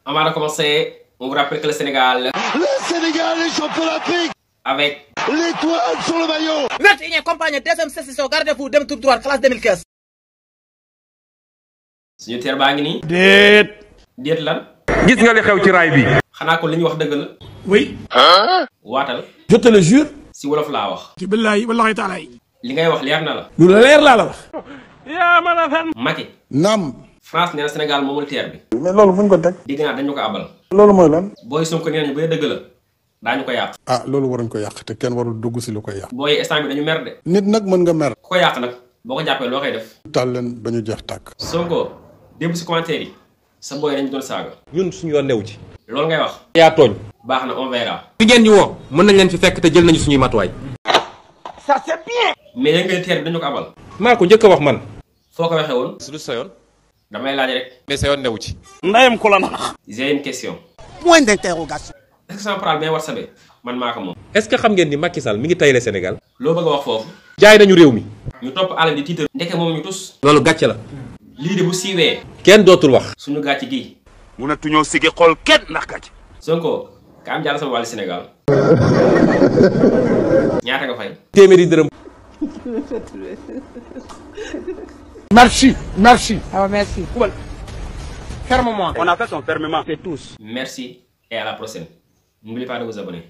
Avant de commencer, on vous rappelle que le Sénégal est champion d'Afrique avec l'étoile sur le maillot. 21e campagne deuxième session gardez-vous dem tour droit classe 2015. suñu teer baa ngi nii. déet lan. gis nga li xew ci raay bi. xanaa ko li ñu wax dëgg la. Oui. waatal. Je te le jure. si wolof laa wax. ci billahi wallahi taala. li ngay wax leer na la. lu la leer laa la wax. yaa mën a fen. Macky. Naam. France nee na Sénégal moomul teer bi. mais loolu fu ñu ko teg. dégg naa dañu ko abal. loolu mooy lan. booy Sonko nee nañu bu dee dëgg la daañu ko yàq. ah loolu waruñ ko yàq te kenn warul dugg si lu koy yàq. booy instant bi dañu mer de. nit nag mën nga mer. ku ko yàq nag boo ko jàppee loo koy def. taal leen ba ñu jeex tàkk. Sonko démb si commentaire yi sa booy dañu doon saaga. ñun suñu yoon new ci. loolu ngay wax. yaa tooñ. baax na on verra. fi ngeen ñu woo mën nañ leen fi fekk te jël nañu suñuy matuwaay. Ça c'est bien. mais yéen ngeen teer bi dañu ko abal. maa ko njëkk a wax man. foo ko waxee woon. su du sa yoon. damay laaj rek. mais sa yoon newu ci. ndayam ko la nax. j'ai une question. Point d'interrogation. est-ce que sama parole bien WhatsApp man maa ko moom. est-ce que xam ngeen ni Macky Sall mi ngi tayle Sénégal. loo bëgg a wax foofu. jaay nañu réew mi. ñu topp àll di tiitar. ndeke moom ñu tus. loolu gàcce la. lii de bu siiwee. kenn dootul wax. suñu gàcce gi. mënatuñoo sigi xool kenn ndax gàcce. Sonko ka am jàll sama wàllu Sénégal. ñaata nga fay. téeméeri dërëm. merci merci. Ah merci. Ferme-moi. On a fait son fermement. C'est tous. Merci et à la prochaine. N'oubliez pas de vous abonner.